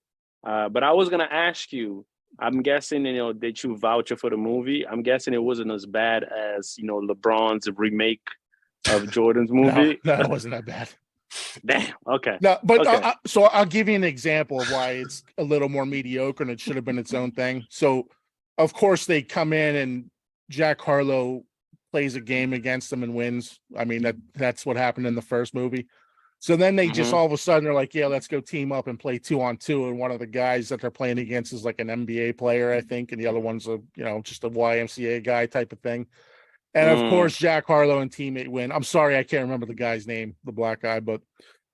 Speaker 2: But I was gonna ask you, I'm guessing, that you voucher for the movie. I'm guessing it wasn't as bad as, LeBron's remake of Jordan's movie.
Speaker 3: No, it wasn't that bad.
Speaker 2: Damn. Okay.
Speaker 3: No, but
Speaker 2: Okay.
Speaker 3: so I'll give you an example of why it's a little more mediocre and it should have been its own thing. So, of course, they come in and Jack Harlow plays a game against them and wins. I mean, that's what happened in the first movie. So then they just
Speaker 2: Mhm.
Speaker 3: all of a sudden are like, yeah, let's go team up and play 2-on-2. And one of the guys that they're playing against is like an NBA player, I think, and the other one's just a YMCA guy type of thing. And of
Speaker 2: Mm.
Speaker 3: course, Jack Harlow and teammate win. I'm sorry, I can't remember the guy's name, the black guy, but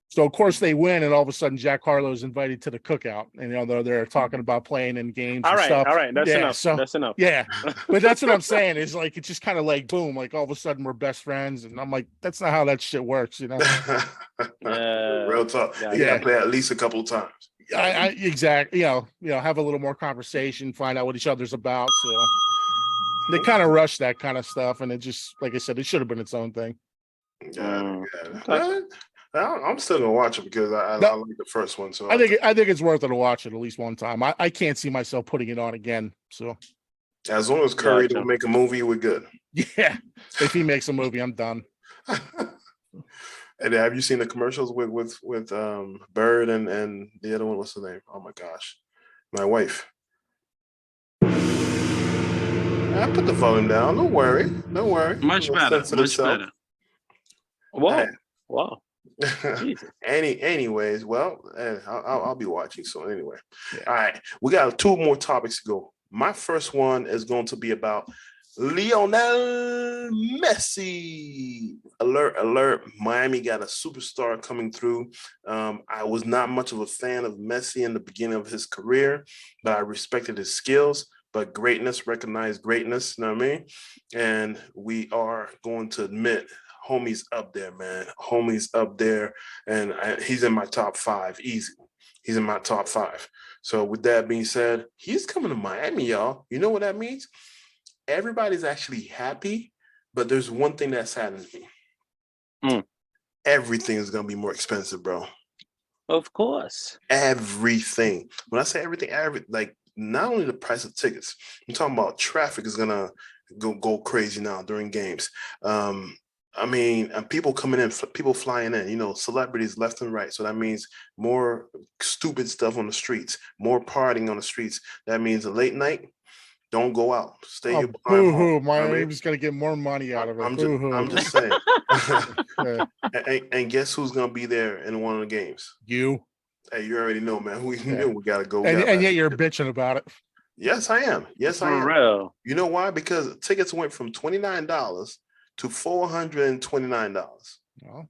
Speaker 3: so of course they win, and all of a sudden Jack Harlow's invited to the cookout, and they're talking about playing in games
Speaker 2: All
Speaker 3: and
Speaker 2: right.
Speaker 3: stuff.
Speaker 2: All right. That's
Speaker 3: Yeah,
Speaker 2: enough.
Speaker 3: so-
Speaker 2: That's enough.
Speaker 3: Yeah, but that's what I'm saying is like it's just kind of like boom, like all of a sudden we're best friends, and I'm like, that's not how that shit works,
Speaker 2: Yeah.
Speaker 1: Real talk.
Speaker 2: Yeah.
Speaker 1: You
Speaker 3: Yeah.
Speaker 1: gotta play at least a couple of times.
Speaker 3: I exactly, have a little more conversation, find out what each other's about. So they kind of rush that kind of stuff, and it just, like I said, it should have been its own thing.
Speaker 1: Yeah.
Speaker 2: Okay.
Speaker 1: I'm still gonna watch it because I
Speaker 3: No.
Speaker 1: like the first one. So
Speaker 3: I think it's worth it to watch it at least one time. I can't see myself putting it on again. So
Speaker 1: as long as Curry
Speaker 2: Gotcha.
Speaker 1: don't make a movie, we're good.
Speaker 3: yeah, if he makes a movie, I'm done.
Speaker 1: And have you seen the commercials with Bird and the other one? What's the name? Oh my gosh, my wife. I put the volume down. Don't worry. Don't worry.
Speaker 2: Much
Speaker 1: Little
Speaker 2: better.
Speaker 1: sensitive
Speaker 2: Much
Speaker 1: self.
Speaker 2: better. Whoa.
Speaker 1: Hey.
Speaker 2: Wow. Jesus.
Speaker 1: Anyways, well, I'll be watching soon anyway.
Speaker 3: Yeah.
Speaker 1: All right, we got 2 more topics to go. My first one is going to be about Lionel Messi. Alert, alert. Miami got a superstar coming through. I was not much of a fan of Messi in the beginning of his career, but I respected his skills. But greatness, recognize greatness, you know what I mean? And we are going to admit, homie's up there, man. Homie's up there. And he's in my top 5, easy. He's in my top 5. So with that being said, he's coming to Miami, y'all. You know what that means? Everybody's actually happy, but there's one thing that saddens me. Everything is going to be more expensive, bro.
Speaker 2: Of course.
Speaker 1: Everything. When I say everything, like not only the price of tickets, I'm talking about traffic is gonna go crazy now during games. I mean, and people coming in, people flying in, celebrities left and right. So that means more stupid stuff on the streets, more partying on the streets. That means a late night, Don't go out. Stay
Speaker 3: Oh,
Speaker 1: your behind home.
Speaker 3: boo-hoo.
Speaker 1: You know what I mean?
Speaker 3: Miami's gonna get more money out of it.
Speaker 1: I'm
Speaker 3: Boo-hoo.
Speaker 1: just saying.
Speaker 3: Yeah,
Speaker 1: And guess who's gonna be there in one of the games?
Speaker 3: you.
Speaker 1: Hey, you already know, man. We
Speaker 3: Yeah.
Speaker 1: we gotta go.
Speaker 3: And yet you're bitching about it.
Speaker 1: Yes, I am. Yes, I
Speaker 2: For
Speaker 1: am.
Speaker 2: real.
Speaker 1: You know why? Because tickets went from $29 to $429.
Speaker 3: Well,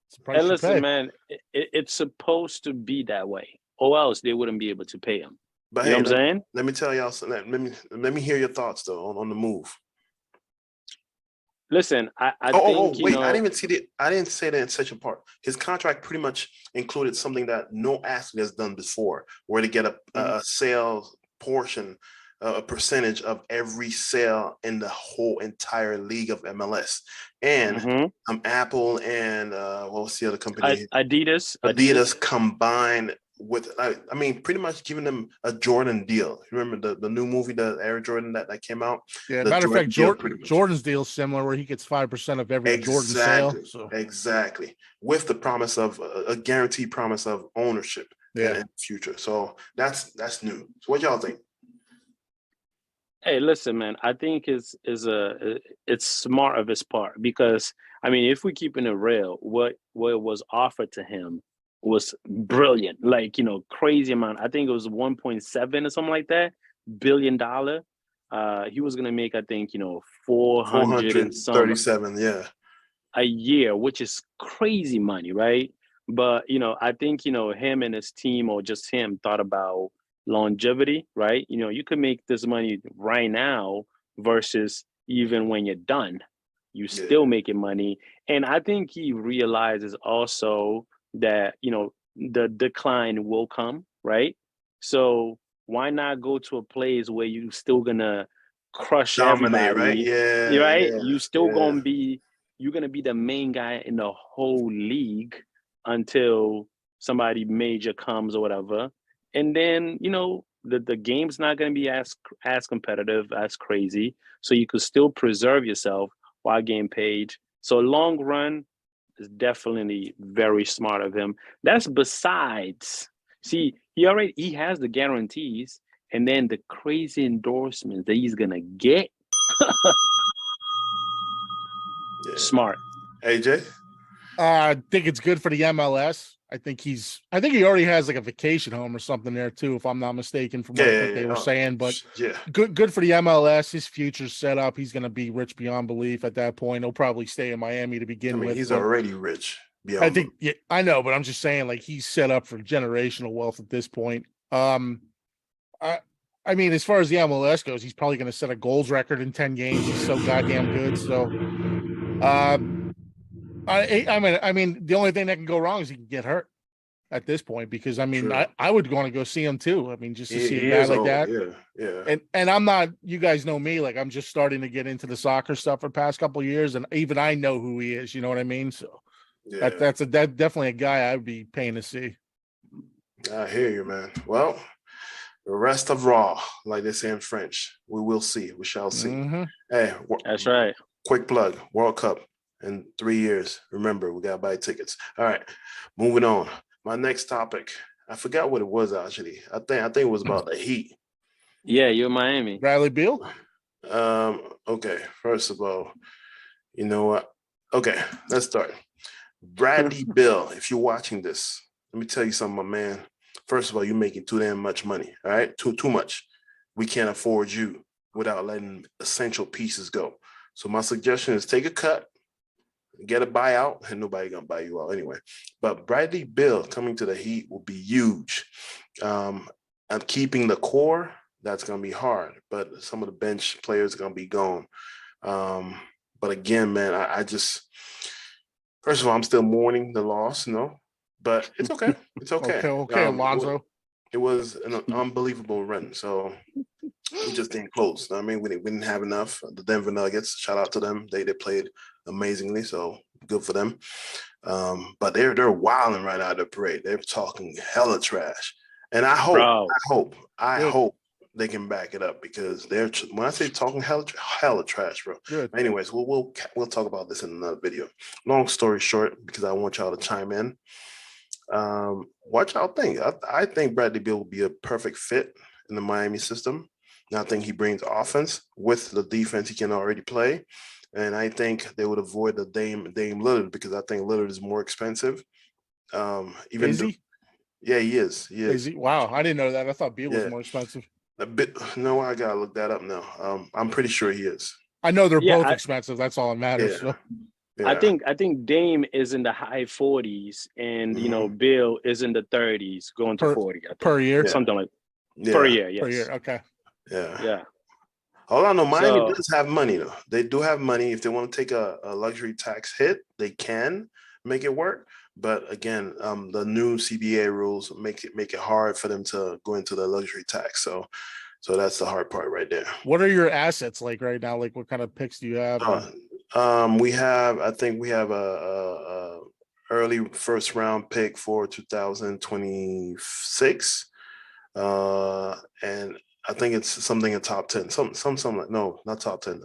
Speaker 3: it's the price
Speaker 2: And
Speaker 3: you
Speaker 2: listen,
Speaker 3: pay.
Speaker 2: man, it's supposed to be that way, or else they wouldn't be able to pay him.
Speaker 1: But
Speaker 2: You know
Speaker 1: hey,
Speaker 2: what I'm saying?
Speaker 1: let me tell y'all something. Let me hear your thoughts though on the move.
Speaker 2: Listen, I
Speaker 1: Oh,
Speaker 2: think, you
Speaker 1: wait, I
Speaker 2: know,
Speaker 1: didn't even see that. I didn't say that in such a part. His contract pretty much included something that no athlete has done before, where they get a sales portion, a percentage of every sale in the whole entire league of MLS. And
Speaker 2: mhm.
Speaker 1: Apple and what was the other company?
Speaker 2: Adidas.
Speaker 1: Adidas combined with, I mean, pretty much giving them a Jordan deal. You remember the new movie, the Air Jordan that came out?
Speaker 3: Yeah,
Speaker 1: The
Speaker 3: matter of fact,
Speaker 1: deal, pretty much.
Speaker 3: Jordan's deal's similar where he gets 5% of every Jordan sale. So
Speaker 1: Exactly. With the promise of a guaranteed promise of ownership in the future. So that's new. So what y'all think?
Speaker 2: Hey, listen, man. I think it's smart of his part because I mean, if we keep it real, what was offered to him was brilliant. Like, you know, crazy amount. I think it was 1.7 or something like that billion-dollar. He was gonna make, I think, you know, 400 and some
Speaker 1: 437, yeah.
Speaker 2: a year, which is crazy money, right? But you know, I think, you know, him and his team or just him thought about longevity, right? You know, you could make this money right now versus even when you're done, you
Speaker 1: Yeah.
Speaker 2: still making money. And I think he realizes also that, you know, the decline will come, right? So why not go to a place where you still gonna crush
Speaker 1: Dominate, right?
Speaker 2: everybody, right?
Speaker 1: Yeah.
Speaker 2: You still gonna be you're gonna be the main guy in the whole league until somebody major comes or whatever. And then, you know, the game's not gonna be as competitive, as crazy. So you could still preserve yourself while getting paid. So long run is definitely very smart of him. That's besides, see, he has the guarantees and then the crazy endorsements that he's gonna get.
Speaker 1: Yeah.
Speaker 2: Smart.
Speaker 1: AJ?
Speaker 3: I think it's good for the MLS. I think he already has like a vacation home or something there too, if I'm not mistaken, from what I think they were saying. But
Speaker 1: yeah,
Speaker 3: good for the MLS. His future's set up. He's gonna be rich beyond belief at that point. He'll probably stay in Miami to begin with.
Speaker 1: he's already rich.
Speaker 3: I think, yeah, I know, but I'm just saying, like, he's set up for generational wealth at this point. I mean, as far as the MLS goes, he's probably going to set a goals record in 10 games. He's so goddamn good. So, I mean, the only thing that can go wrong is he can get hurt at this point, because I mean, I would want to go see him too. I mean, just to see a guy like that.
Speaker 1: Yeah.
Speaker 3: And I'm not, you guys know me, like, I'm just starting to get into the soccer stuff for the past couple of years, and even I know who he is. You know what I mean? So that's definitely a guy I would be paying to see.
Speaker 1: I hear you, man. Well, the rest of Raw, like they say in French, we will see. We shall see.
Speaker 3: Mm-hmm.
Speaker 1: Hey,
Speaker 2: that's right.
Speaker 1: Quick plug: World Cup in 3 years. Remember, we gotta buy tickets. All right, moving on. My next topic, I forgot what it was actually. I think it was about the Heat.
Speaker 2: Yeah, you're in Miami.
Speaker 3: Bradley Beal.
Speaker 1: Okay. First of all, you know what? Okay, let's start. Bradley Beal, if you're watching this, let me tell you something, my man. First of all, you're making too damn much money. All right, too much. We can't afford you without letting essential pieces go. So my suggestion is take a cut, get a buyout, and nobody gonna buy you out anyway. But Bradley Beal coming to the Heat will be huge. And keeping the core, that's gonna be hard. But some of the bench players are gonna be gone. But again, man, I just, first of all, I'm still mourning the loss, but it's okay. It's okay.
Speaker 3: Okay, Alonzo.
Speaker 1: It was an unbelievable run. So we just didn't close. I mean, we didn't have enough. The Denver Nuggets, shout out to them. They played amazingly, so good for them. But they're wilding right out of the parade. They're talking hella trash, and I hope they can back it up, because when I say talking hella trash, bro.
Speaker 3: Good.
Speaker 1: Anyways, we'll talk about this in another video. Long story short, because I want y'all to chime in. What y'all think? I think Bradley Beal will be a perfect fit in the Miami system. And I think he brings offense with the defense he can already play. And I think they would avoid the Dame Lillard because I think Lillard is more expensive. Even
Speaker 3: Is
Speaker 1: though,
Speaker 3: he?
Speaker 1: yeah, he is. He
Speaker 3: Is
Speaker 1: is.
Speaker 3: he? Wow, I didn't know that. I thought Beal was
Speaker 1: Yeah,
Speaker 3: more expensive.
Speaker 1: a bit. No, I gotta look that up now. I'm pretty sure he is.
Speaker 3: I know they're
Speaker 2: Yeah,
Speaker 3: both expensive. That's all that matters.
Speaker 1: Yeah,
Speaker 3: So
Speaker 2: I
Speaker 1: yeah,
Speaker 2: think Dame is in the high 40s, and
Speaker 1: mhm,
Speaker 2: Bill is in the 30s, going to
Speaker 3: per
Speaker 2: 40. I think
Speaker 3: per year,
Speaker 1: yeah,
Speaker 2: something like per
Speaker 1: yeah,
Speaker 2: year.
Speaker 3: per year.
Speaker 2: Yes.
Speaker 3: Okay.
Speaker 1: yeah.
Speaker 2: Yeah.
Speaker 1: All I know, Miami
Speaker 2: So
Speaker 1: does have money though. They do have money. If they want to take a luxury tax hit, they can make it work. But again, the new CBA rules make it hard for them to go into the luxury tax. So that's the hard part right there.
Speaker 3: What are your assets like right now? Like, what kind of picks do you have?
Speaker 1: We have, I think we have a early first round pick for 2026. And I think it's something in top 10, some like, no, not top 10,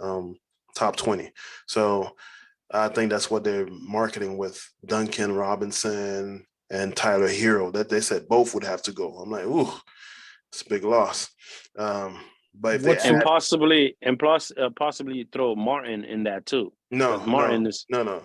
Speaker 1: top 20. So I think that's what they're marketing with Duncan Robinson and Tyler Hero, that they said both would have to go. I'm like, ooh, it's a big loss. But if they
Speaker 3: What's
Speaker 2: and
Speaker 1: add,
Speaker 2: possibly throw Martin in that too,
Speaker 1: no,
Speaker 2: because Martin is.
Speaker 1: no,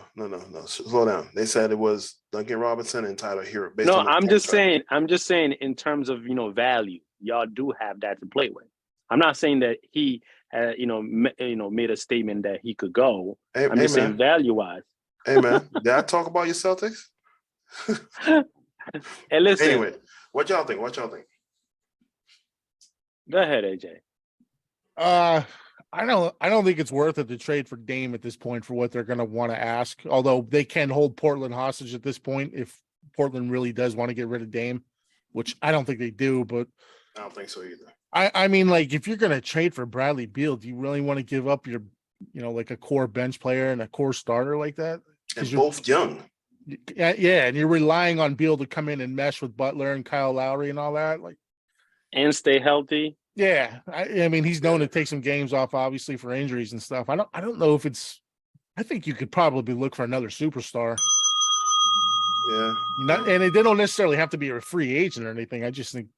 Speaker 1: slow down. They said it was Duncan Robinson and Tyler Hero based
Speaker 2: No,
Speaker 1: on the
Speaker 2: I'm just
Speaker 1: contract.
Speaker 2: saying. I'm just saying in terms of value, y'all do have that to play with. I'm not saying that he, made a statement that he could go.
Speaker 1: Hey,
Speaker 2: I'm
Speaker 1: hey
Speaker 2: just saying
Speaker 1: man,
Speaker 2: value wise.
Speaker 1: hey man, did I talk about your Celtics?
Speaker 2: And listen,
Speaker 1: Anyway, what y'all think? What y'all think?
Speaker 2: go ahead, AJ.
Speaker 3: I don't think it's worth it to trade for Dame at this point for what they're going to want to ask. Although they can hold Portland hostage at this point if Portland really does want to get rid of Dame, which I don't think they do. But
Speaker 1: I don't think so either.
Speaker 3: I mean, like, if you're going to trade for Bradley Beal, do you really want to give up your, like a core bench player and a core starter like that?
Speaker 1: And
Speaker 3: Because
Speaker 1: both young.
Speaker 3: yeah, and you're relying on Beal to come in and mesh with Butler and Kyle Lowry and all that. Like,
Speaker 2: And stay healthy.
Speaker 3: yeah, I mean, he's known
Speaker 1: Yeah.
Speaker 3: to take some games off, obviously, for injuries and stuff. I don't know if it's. I think you could probably look for another superstar.
Speaker 1: Yeah.
Speaker 3: And they don't necessarily have to be a free agent or anything. I just think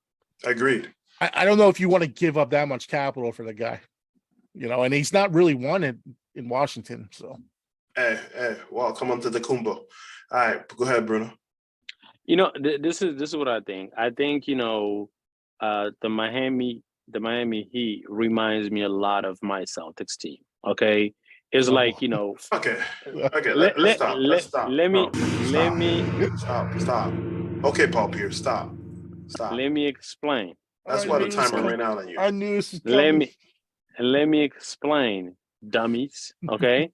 Speaker 1: Agreed.
Speaker 3: I don't know if you want to give up that much capital for the guy, and he's not really wanted in Washington. So
Speaker 1: Hey, welcome onto the Kumbo. All right, go ahead, Bruno.
Speaker 2: This is what I think. I think the Miami Heat reminds me a lot of my Celtics team. Okay, it's
Speaker 3: Oh.
Speaker 2: like
Speaker 1: Okay. Okay,
Speaker 2: let
Speaker 1: let's
Speaker 2: let
Speaker 1: stop.
Speaker 2: let,
Speaker 1: Let's stop.
Speaker 2: let me
Speaker 1: No,
Speaker 2: let
Speaker 1: stop.
Speaker 2: me
Speaker 1: Stop. Okay, Paul Pierce, stop. Stop.
Speaker 2: let me explain.
Speaker 1: That's
Speaker 3: I
Speaker 1: why the
Speaker 3: knew this
Speaker 1: timer
Speaker 3: com-
Speaker 1: ran out on you.
Speaker 3: I knew this was
Speaker 2: Let
Speaker 3: coming.
Speaker 2: me let me explain, dummies. Okay,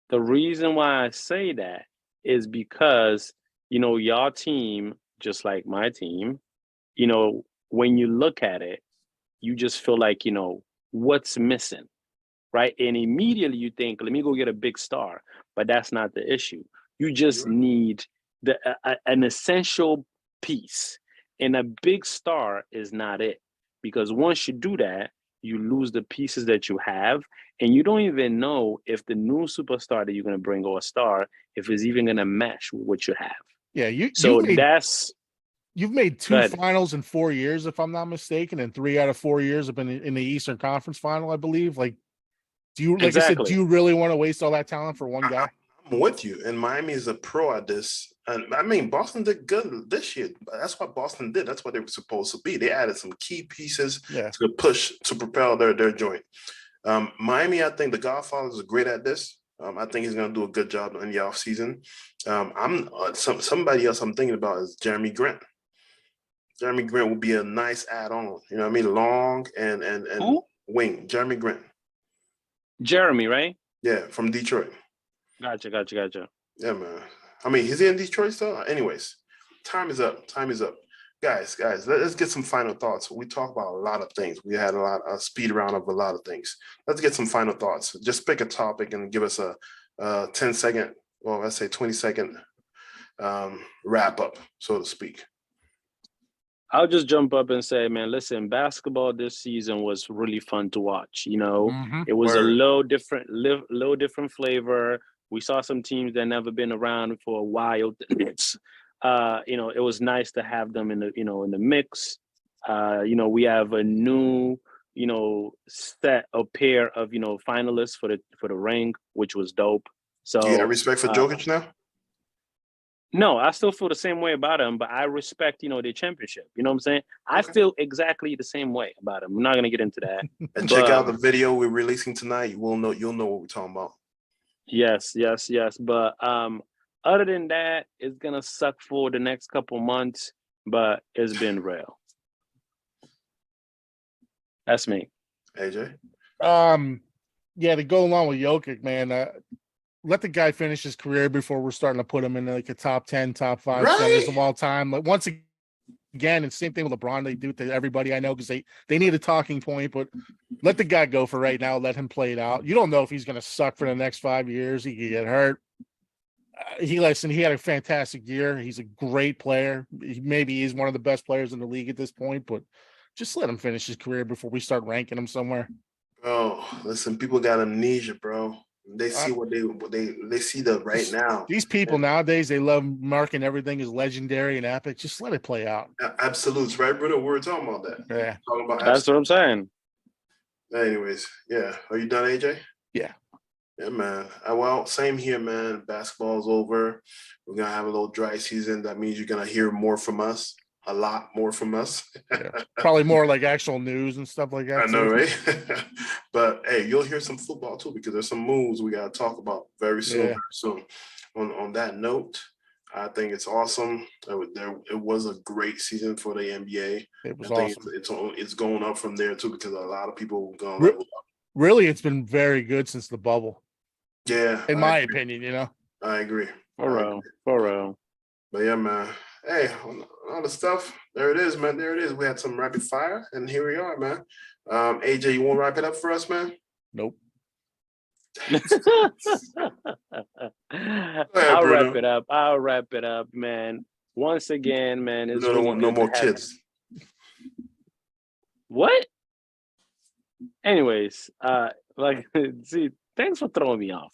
Speaker 2: the reason why I say that is because y'all team, just like my team, when you look at it, you just feel like what's missing, right? And immediately you think, let me go get a big star, but that's not the issue. You just
Speaker 1: You're
Speaker 2: need an essential piece, and a big star is not it, because once you do that, you lose the pieces that you have, and you don't even know if the new superstar that you're going to bring, or a star, if it's even going to mesh with what you have.
Speaker 3: Yeah, you
Speaker 2: So
Speaker 3: you've made
Speaker 2: go
Speaker 3: 2
Speaker 2: ahead.
Speaker 3: finals in 4 years, if I'm not mistaken, and 3 out of 4 years have been in the Eastern Conference Final, I believe. Like, I said, do
Speaker 2: Exactly.
Speaker 3: you really want to waste all that talent for one guy?
Speaker 1: I'm with you. And Miami is a pro at this. And I mean, Boston did good this year. That's what Boston did. That's what they were supposed to be. They added some key pieces
Speaker 3: Yeah.
Speaker 1: to push to propel their joint. Miami, I think the Godfathers are great at this. I think he's going to do a good job in the offseason. Somebody else I'm thinking about is Jeremy Grant. Jeremy Grant will be a nice add-on. You know what I mean? Long and
Speaker 2: Who?
Speaker 1: wing. Jeremy Grant.
Speaker 2: Jeremy, right?
Speaker 1: Yeah, from Detroit.
Speaker 2: Gotcha.
Speaker 1: Yeah, man. I mean, is he in Detroit still? Anyways, time is up. Guys, let's get some final thoughts. We talked about a lot of things. We had a speed round of a lot of things. Let's get some final thoughts. Just pick a topic and give us a 10-second, well, let's say 20-second wrap up, so to speak.
Speaker 2: I'll just jump up and say, man, listen, basketball this season was really fun to watch. It was a
Speaker 1: Word.
Speaker 2: little different flavor. We saw some teams that never been around for a while. It was nice to have them in the mix. We have a new set a pair of, finalists for the ring, which was dope. So
Speaker 1: You got respect for Jokic now?
Speaker 2: no, I still feel the same way about him, but I respect, the championship. You know what I'm saying? I
Speaker 1: Okay.
Speaker 2: feel exactly the same way about him. I'm not gonna get into that.
Speaker 1: And check out
Speaker 2: But
Speaker 1: the video we're releasing tonight. You'll know what we're talking about.
Speaker 2: yes. But other than that, it's gonna suck for the next couple months, but it's been real. That's me.
Speaker 1: AJ?
Speaker 3: Yeah, to go along with Jokic, man, let the guy finish his career before we're starting to put him in like a top 10, top 5 centers
Speaker 1: Right.
Speaker 3: of all time. Like once again, it's the same thing with LeBron. They do it to everybody I know because they need a talking point, but let the guy go for right now. Let him play it out. You don't know if he's going to suck for the next 5 years. He could get hurt. He had a fantastic year. He's a great player. Maybe he's one of the best players in the league at this point, but just let him finish his career before we start ranking him somewhere.
Speaker 1: Bro, listen, people got amnesia, bro. They see what they see the right now.
Speaker 3: These people nowadays, they love marking everything as legendary and epic. Just let it play out.
Speaker 1: Absolutes, right, brother? We're talking about that.
Speaker 3: Yeah.
Speaker 1: Talking about
Speaker 2: That's what I'm saying.
Speaker 1: Anyways, yeah. Are you done, AJ?
Speaker 3: Yeah.
Speaker 1: Yeah, man. Well, same here, man. Basketball's over. We're gonna have a little dry season. That means you're gonna hear more from us, a lot more from us.
Speaker 3: Yeah. Probably more like actual news and stuff like that.
Speaker 1: I know, right? But hey, you'll hear some football too because there's some moves we gotta talk about very soon.
Speaker 3: Yeah.
Speaker 1: Very soon. On that note, I think it's awesome. It was a great season for the NBA.
Speaker 3: It was
Speaker 1: I think
Speaker 3: awesome.
Speaker 1: it's going up from there too because a lot of people going level up.
Speaker 3: Really, it's been very good since the bubble.
Speaker 1: Yeah,
Speaker 3: in my opinion,
Speaker 1: I agree.
Speaker 2: For real.
Speaker 1: But yeah, man. Hey, all the stuff. There it is, man. There it is. We had some rapid fire, and here we are, man. AJ, you want to wrap it up for us, man?
Speaker 3: Nope.
Speaker 2: I'll wrap it up, man. Once again, man, it's
Speaker 1: don't want no more kids.
Speaker 2: What? Anyways, see, thanks for throwing me off.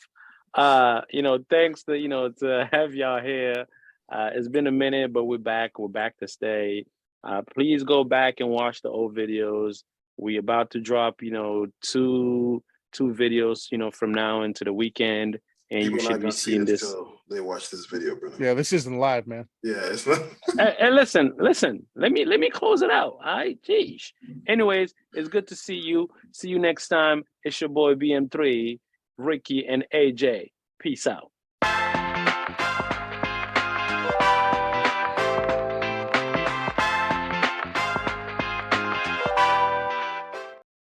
Speaker 2: Thanks to have y'all here. It's been a minute, but we're back. We're back to stay. Please go back and watch the old videos. We about to drop, two videos, from now into the weekend, and
Speaker 1: People
Speaker 2: you should be seeing this.
Speaker 1: They watch this video, bro.
Speaker 3: Yeah, this isn't live, man.
Speaker 1: Yeah, it's not.
Speaker 2: And listen. Let me close it out. All right, geez. Anyways, it's good to see you. See you next time. It's your boy BM3, Ricky, and AJ. Peace out.